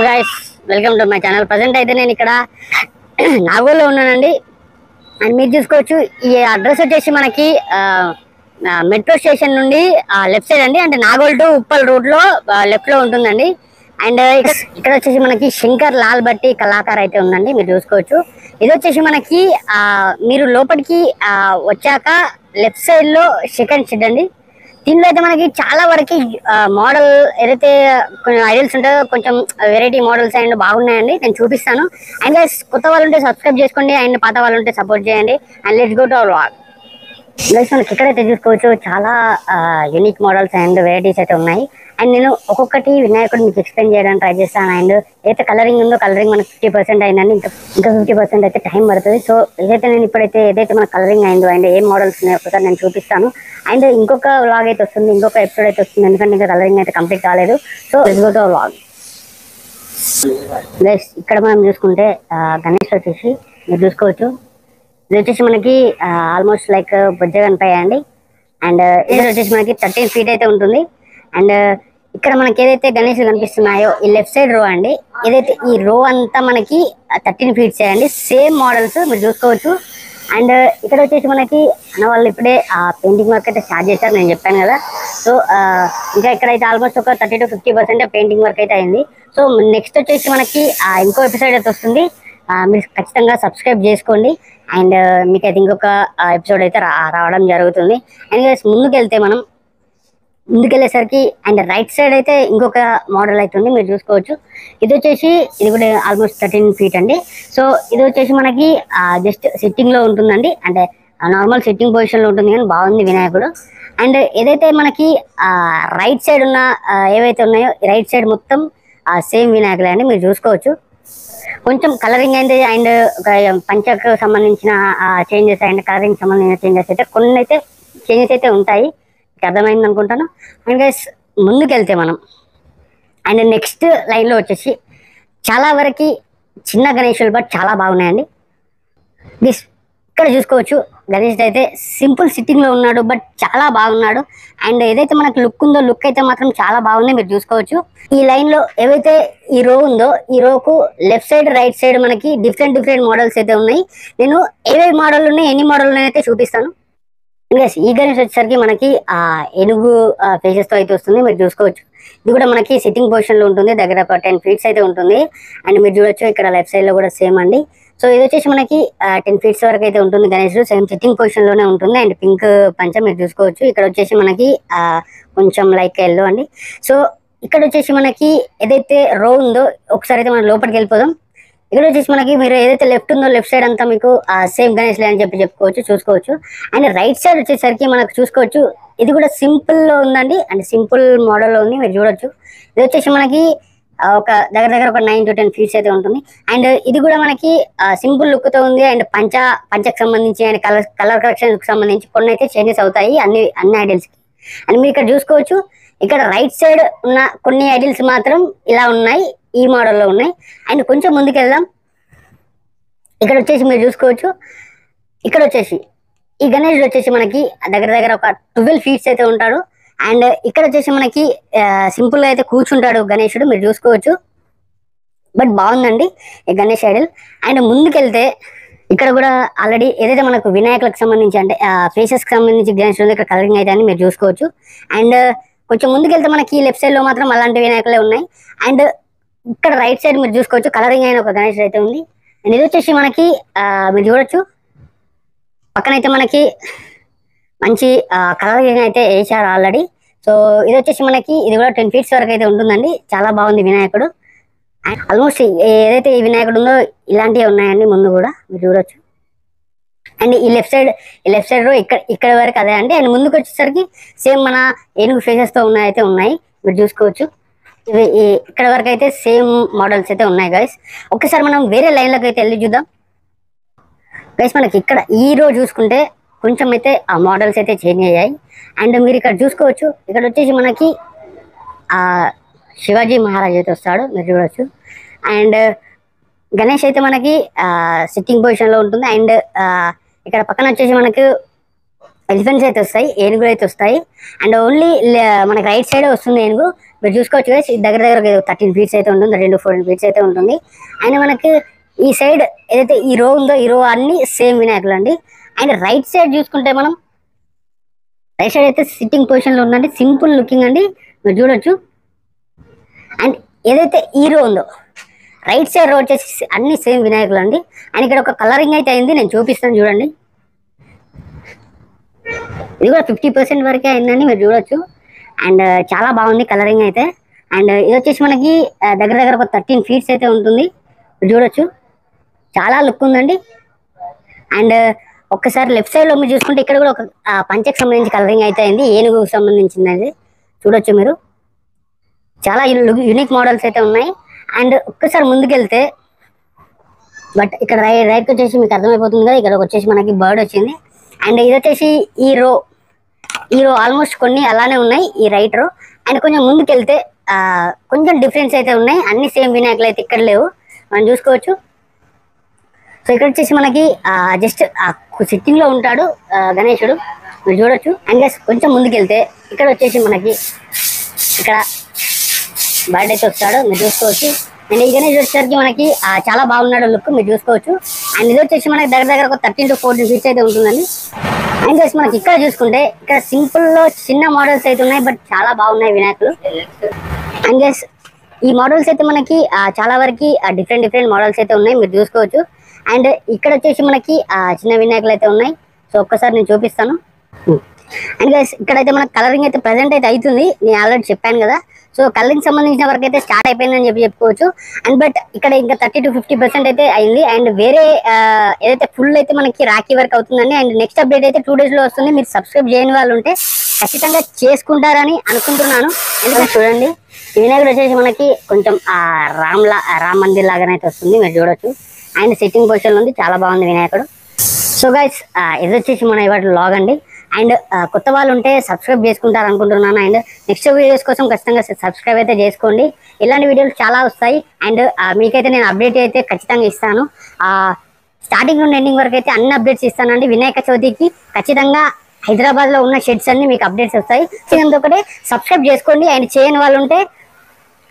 Guys welcome to my channel. Present అయితే నేను ఇక్కడ నాగోల్లో ఉన్నానండి. అండ్ మీరు చూసుకోవచ్చు ఈ అడ్రస్ వచ్చేసి మనకి మెట్రో స్టేషన్ నుండి లెఫ్ట్ సైడ్ అండి, అంటే నాగోల్ టు ఉప్పల్ రూట్ లో లెఫ్ట్ లో ఉంటుందండి. అండ్ ఇక్కడ వచ్చేసి మనకి శంకర్ లాల్ బట్టి కళాకార్ అయితే ఉందండి, మీరు చూసుకోవచ్చు. ఇది వచ్చేసి మనకి మీరు లోపలికి వచ్చాక లెఫ్ట్ సైడ్ లో సెకండ్ షెడ్ అండి. దీనిలో అయితే మనకి చాలా వరకు మోడల్ ఏదైతే కొన్ని ఐడియల్స్ ఉంటాయో కొంచెం వెరైటీ మోడల్స్ అండ్ బాగున్నాయండి, నేను చూపిస్తాను. అండ్ కొత్త వాళ్ళు ఉంటే సబ్స్క్రైబ్ చేసుకోండి, అండ్ పాత వాళ్ళు ఉంటే సపోర్ట్ చేయండి. And let's go to our vlog. Guys మనకి ఇక్కడైతే చూసుకోవచ్చు చాలా యూనిక్ మోడల్స్ అండ్ వెరైటీస్ అయితే ఉన్నాయి. అండ్ నేను ఒక్కొక్కటి వినాయకుడు మీకు ఎక్స్ప్లెయిన్ చేయడానికి ట్రై చేస్తాను. అండ్ ఏదైతే కలరింగ్ ఉందో కలరింగ్ మనకు 50% అయిందండి, ఇంకా 50% అయితే టైం పడుతుంది. సో ఏదైతే నేను ఇప్పుడైతే ఏదైతే మన కలరింగ్ అయిందో అండ్ ఏ మోడల్స్ ఉన్నాయో ఒకసారి నేను చూపిస్తాను. అండ్ ఇంకొక వ్లాగ్ అయితే వస్తుంది, ఇంకొక ఎపిసోడ్ అయితే వస్తుంది, ఎందుకంటే ఇంకా కలరింగ్ అయితే కంప్లీట్ కాలేదు. So let's go to vlog. Guys ఇక్కడ మనం చూసుకుంటే గణేష్ వచ్చేసి మీరు చూసుకోవచ్చు. ఇది వచ్చేసి మనకి ఆల్మోస్ట్ లైక్ బొజ్జ కనిపాయి అండి. అండ్ ఇది వచ్చేసి మనకి 13 feet అయితే ఉంటుంది. అండ్ ఇక్కడ మనకి ఏదైతే గణేష్ కనిపిస్తున్నాయో ఈ లెఫ్ట్ సైడ్ రో అండి, ఏదైతే ఈ రో అంతా మనకి 13 feet అండి, సేమ్ మోడల్స్ మీరు చూసుకోవచ్చు. అండ్ ఇక్కడ వచ్చేసి మనకి అన్న వాళ్ళు ఇప్పుడే పెయింటింగ్ వర్క్ అయితే స్టార్ట్ చేశారు, నేను చెప్పాను కదా. సో ఇంకా ఇక్కడైతే ఆల్మోస్ట్ ఒక 30 to 50% పెయింటింగ్ వర్క్ అయితే అయింది. సో నెక్స్ట్ వచ్చేసి మనకి ఇంకో ఎపిసోడ్ అయితే వస్తుంది, మీరు ఖచ్చితంగా సబ్స్క్రైబ్ చేసుకోండి. అండ్ మీకైతే ఇంకొక ఎపిసోడ్ అయితే రావడం జరుగుతుంది. అండ్ ముందుకెళ్ళేసరికి అండ్ రైట్ సైడ్ అయితే ఇంకొక మోడల్ అవుతుంది, మీరు చూసుకోవచ్చు. ఇది వచ్చేసి ఇది కూడా ఆల్మోస్ట్ 13 feet అండి. సో ఇది వచ్చేసి మనకి జస్ట్ సిట్టింగ్ లో ఉంటుందండి, అంటే నార్మల్ సిట్టింగ్ పొజిషన్ లో ఉంటుంది, కానీ బాగుంది వినాయకుడు. అండ్ ఏదైతే మనకి రైట్ సైడ్ ఉన్న ఏవైతే ఉన్నాయో రైట్ సైడ్ మొత్తం సేమ్ వినాయకులే అండి, మీరు చూసుకోవచ్చు. కొంచెం కలరింగ్ అయితే అండ్ పంచకు సంబంధించిన చేంజెస్ అండ్ కలరింగ్ సంబంధించిన చేంజెస్ అయితే కొన్ని అయితే చేంజెస్ అయితే ఉంటాయి, అర్థమైంది అనుకుంటాను. అండ్ గైస్ ముందుకెళ్తే మనం అండ్ నెక్స్ట్ లైన్లో వచ్చేసి చాలా వరకు చిన్న గణేషులు బట్ చాలా బాగున్నాయండి. ఇక్కడ చూసుకోవచ్చు గణేష్ అయితే సింపుల్ సిట్టింగ్ లో ఉన్నాడు, బట్ చాలా బాగున్నాడు. అండ్ ఏదైతే మనకు లుక్ ఉందో లుక్ అయితే మాత్రం చాలా బాగుంది, మీరు చూసుకోవచ్చు. ఈ లైన్ లో ఏవైతే ఈ రో ఉందో ఈ రోకు లెఫ్ట్ సైడ్ రైట్ సైడ్ మనకి డిఫరెంట్ మోడల్స్ అయితే ఉన్నాయి. నేను ఏవేవి మోడల్ ఉన్నాయి ఎన్ని మోడల్ అయితే చూపిస్తాను. ఈ గణేష్ వచ్చేసరికి మనకి ఏనుగు ఫేసెస్ తో అయితే వస్తుంది, మీరు చూసుకోవచ్చు. ఇది కూడా మనకి సిట్టింగ్ పొజిషన్ లో ఉంటుంది, దగ్గర ఒక 10 feet అయితే ఉంటుంది. అండ్ మీరు చూడొచ్చు ఇక్కడ లెఫ్ట్ సైడ్ లో కూడా సేమ్ అండి. సో ఇది వచ్చేసి మనకి 10 feet వరకు అయితే ఉంటుంది గణేష్, సేమ్ సిట్టింగ్ పొజిషన్ లోనే ఉంటుంది. అండ్ పింక్ పంచ మీరు చూసుకోవచ్చు. ఇక్కడ వచ్చేసి మనకి కొంచెం లైక్ ఎల్లో అండి. సో ఇక్కడ వచ్చేసి మనకి ఏదైతే రో ఉందో ఒకసారి అయితే మనం లోపలికి వెళ్ళిపోదాం. ఇక్కడ వచ్చేసి మనకి మీరు ఏదైతే లెఫ్ట్ ఉందో లెఫ్ట్ సైడ్ అంతా మీకు సేమ్ గణేష్ లే అని చెప్పుకోవచ్చు, చూసుకోవచ్చు. అండ్ రైట్ సైడ్ వచ్చేసరికి మనకు చూసుకోవచ్చు ఇది కూడా సింపుల్ లో ఉందండి, అండ్ సింపుల్ మోడల్ లో ఉంది, మీరు చూడొచ్చు. ఇది వచ్చేసి మనకి ఒక దగ్గర ఒక 9 to 10 feet అయితే ఉంటుంది. అండ్ ఇది కూడా మనకి సింపుల్ లుక్ తో ఉంది. అండ్ పంచకు సంబంధించి అండ్ కలర్ కరెక్షన్ కి సంబంధించి కొన్ని అయితే చేంజెస్ అవుతాయి అన్ని ఐడియల్స్ కి. అండ్ మీరు ఇక్కడ చూసుకోవచ్చు ఇక్కడ రైట్ సైడ్ ఉన్న కొన్ని ఐడియల్స్ మాత్రం ఇలా ఉన్నాయి, ఈ మోడల్లో ఉన్నాయి. అండ్ కొంచెం ముందుకు వెళ్దాం. ఇక్కడ వచ్చేసి మీరు చూసుకోవచ్చు ఇక్కడ వచ్చేసి ఈ గణేష్ వచ్చేసి మనకి దగ్గర ఒక 12 feet అయితే ఉంటాడు. అండ్ ఇక్కడ వచ్చేసి మనకి సింపుల్ గా అయితే కూర్చుంటాడు గణేశుడు, మీరు చూసుకోవచ్చు. బట్ బాగుందండి ఈ గణేష్ ఐడల్. అండ్ ముందుకెళ్తే ఇక్కడ కూడా ఆల్రెడీ ఏదైతే మనకు వినాయకులకు సంబంధించి అంటే ఫేసెస్ కి సంబంధించి గణేశుడు ఇక్కడ కలరింగ్ అయితే అని మీరు చూసుకోవచ్చు. అండ్ కొంచెం ముందుకెళ్తే మనకి లెఫ్ట్ సైడ్ లో మాత్రం అలాంటి వినాయకులే ఉన్నాయి. అండ్ ఇక్కడ రైట్ సైడ్ మీరు చూసుకోవచ్చు కలరింగ్ అయిన ఒక గణేష్ అయితే ఉంది. అండ్ ఇది వచ్చేసి మనకి మీరు చూడొచ్చు పక్కనైతే మనకి మంచి కలరింగ్ అయితే వేసారు ఆల్రెడీ. సో ఇది వచ్చేసి మనకి ఇది కూడా 10 feet వరకు అయితే ఉంటుందండి, చాలా బాగుంది వినాయకుడు. అండ్ ఆల్మోస్ట్ ఏదైతే ఈ వినాయకుడు ఉందో ఇలాంటివి ఉన్నాయండి ముందు కూడా మీరు చూడొచ్చు. అండ్ ఈ లెఫ్ట్ సైడ్ రో ఇక్కడ వరకు అదే అండి. అండ్ ముందుకు వచ్చేసరికి సేమ్ మన ఏనుగు ఫేసెస్ తో ఉన్నాయి, మీరు చూసుకోవచ్చు. ఇవి ఇక్కడ వరకు అయితే సేమ్ మోడల్స్ అయితే ఉన్నాయి గైస్. ఒక్కసారి మనం వేరే లైన్లోకి అయితే వెళ్ళి చూద్దాం గైస్. మనకి ఇక్కడ ఈ రో చూసుకుంటే కొంచెం అయితే ఆ మోడల్స్ అయితే చేంజ్ అయ్యాయి. అండ్ మీరు ఇక్కడ చూసుకోవచ్చు ఇక్కడ వచ్చేసి మనకి శివాజీ మహారాజ్ అయితే వస్తాడు, మీరు చూడవచ్చు. అండ్ గణేష్ అయితే మనకి సిట్టింగ్ పొజిషన్ లో ఉంటుంది. అండ్ ఇక్కడ పక్కన వచ్చేసి మనకు ఎలిఫెంట్స్ అయితే వస్తాయి, ఏనుగులు అయితే వస్తాయి. అండ్ ఓన్లీ మనకి రైట్ సైడ్ వస్తుంది ఏనుగు, మీరు చూసుకోవచ్చు guys, ఇది దగ్గర దగ్గర 13 ఫీట్స్ అయితే ఉంటుంది, 14 ఫీట్స్ అయితే ఉంటుంది. అండ్ మనకి ఈ సైడ్ ఏదైతే ఈ రో ఉందో ఈ రో అన్ని సేమ్ వినాయకులు అండి. అండ్ రైట్ సైడ్ చూసుకుంటే మనం రైట్ సైడ్ అయితే సిట్టింగ్ పొజిషన్ లో ఉందండి, సింపుల్ లుకింగ్ అండి, మీరు చూడొచ్చు. అండ్ ఏదైతే ఈ రో ఉందో రైట్ సైడ్ రో వచ్చేసి అన్ని సేమ్ వినాయకులు అండి. అండ్ ఇక్కడ ఒక కలరింగ్ అయితే అయింది, నేను చూపిస్తాను చూడండి. ఇది కూడా 50% వరకే అయిందండి, మీరు చూడొచ్చు. అండ్ చాలా బాగుంది కలరింగ్ అయితే. అండ్ ఇది వచ్చేసి మనకి దగ్గర దగ్గర ఒక 13 ఫీట్స్ అయితే ఉంటుంది, మీరు చూడొచ్చు. చాలా లుక్ ఉందండి. అండ్ ఒక్కసారి లెఫ్ట్ సైడ్ లో మీరు చూసుకుంటే ఇక్కడ కూడా ఒక పంచకు సంబంధించి కలరింగ్ అయితే అయింది, ఏనుగుకు సంబంధించింది అది చూడొచ్చు మీరు. చాలా యూనిక్ మోడల్స్ అయితే ఉన్నాయి. అండ్ ఒక్కసారి ముందుకెళ్తే బట్ ఇక్కడ రైట్ వచ్చేసి మీకు అర్థమైపోతుంది కదా, ఇక్కడ వచ్చేసి మనకి బర్డ్ వచ్చింది. అండ్ ఇది వచ్చేసి ఈ రో ఆల్మోస్ట్ కొన్ని అలానే ఉన్నాయి ఈ రైట్ రో. అండ్ కొంచెం ముందుకెళ్తే కొంచెం డిఫరెన్స్ అయితే ఉన్నాయి, అన్ని సేమ్ వినాయకులు అయితే ఇక్కడ లేవు, మనం చూసుకోవచ్చు. సో ఇక్కడ వచ్చేసి మనకి జస్ట్ సిట్టింగ్ లో ఉంటాడు గణేశుడు, మీరు చూడొచ్చు. అండ్ కొంచెం ముందుకెళ్తే ఇక్కడ వచ్చేసి మనకి ఇక్కడ బర్డ్ అయితే వస్తాడు, మీరు చూసుకోవచ్చు. అండ్ ఈ గణేష్ వచ్చేసరికి మనకి చాలా బాగున్నాడు లుక్, మీరు చూసుకోవచ్చు. అండ్ ఇది వచ్చేసి మనకి దగ్గర దగ్గర ఒక 13 to 14 ఫీట్స్ అయితే ఉంటుందండి. అండ్ గైస్ మనకి ఇక్కడ చూసుకుంటే ఇక్కడ సింపుల్ లో చిన్న మోడల్స్ అయితే ఉన్నాయి, బట్ చాలా బాగున్నాయి వినాయకులు. అండ్ గైస్ ఈ మోడల్స్ అయితే మనకి చాలా వరకు డిఫరెంట్ మోడల్స్ అయితే ఉన్నాయి, మీరు చూసుకోవచ్చు. అండ్ ఇక్కడ వచ్చేసి మనకి చిన్న వినాయకులు అయితే ఉన్నాయి. సో ఒక్కసారి నేను చూపిస్తాను. అండ్ గైస్ ఇక్కడైతే మనకి కలరింగ్ అయితే ప్రెసెంట్ అయితే అవుతుంది, నేను ఆల్రెడీ చెప్పాను కదా. సో కలరింగ్ సంబంధించిన వరకు అయితే స్టార్ట్ అయిపోయిందని చెప్పుకోవచ్చు. అండ్ బట్ ఇక్కడ ఇంకా 30 to 50% అయితే అయింది. అండ్ వేరే ఏదైతే ఫుల్ అయితే మనకి రాఖీ వర్క్ అవుతుందండి. అండ్ నెక్స్ట్ అప్డేట్ అయితే 2 days లో వస్తుంది. మీరు సబ్స్క్రైబ్ చేయని వాళ్ళు ఉంటే ఖచ్చితంగా చేసుకుంటారని అనుకుంటున్నాను. ఎందుకంటే చూడండి ఈ వినాయకుడు వచ్చేసి మనకి కొంచెం రామ్ మందిర్ లాగానే అయితే వస్తుంది, మీరు చూడొచ్చు. అండ్ సిట్టింగ్ పొజిషన్ ఉంది, చాలా బాగుంది వినాయకుడు. సో గైస్ ఇది వచ్చేసి మన ఇవాటి వ్లాగ్ అండి. అండ్ కొత్త వాళ్ళు ఉంటే సబ్స్క్రైబ్ చేసుకుంటారు అనుకుంటున్నాను. అండ్ నెక్స్ట్ వీడియోస్ కోసం ఖచ్చితంగా సబ్స్క్రైబ్ అయితే చేసుకోండి, ఇలాంటి వీడియోలు చాలా వస్తాయి. అండ్ మీకైతే నేను అప్డేట్ అయితే ఖచ్చితంగా ఇస్తాను, స్టార్టింగ్ నుండి ఎండింగ్ వరకు అయితే అన్ని అప్డేట్స్ ఇస్తానండి. వినాయక చవితికి ఖచ్చితంగా హైదరాబాద్ లో ఉన్న షెడ్స్ అన్ని మీకు అప్డేట్స్ వస్తాయి. ఒకటే సబ్స్క్రైబ్ చేసుకోండి. అండ్ చేయని వాళ్ళు ఉంటే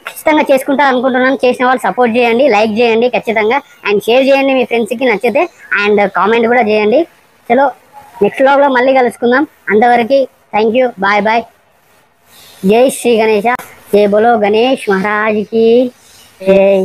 ఖచ్చితంగా చేసుకుంటారు అనుకుంటున్నాను, చేసిన వాళ్ళు సపోర్ట్ చేయండి, లైక్ చేయండి ఖచ్చితంగా. అండ్ షేర్ చేయండి మీ ఫ్రెండ్స్కి నచ్చితే. అండ్ కామెంట్ కూడా చేయండి. చలో నెక్స్ట్ వ్లాగ్ లో మళ్ళీ కలుసుకుందాం, అంతవరకు థ్యాంక్ యూ, బాయ్ బాయ్. జై శ్రీ గణేశ, జై బోలో గణేష్ మహారాజ్ కి జై.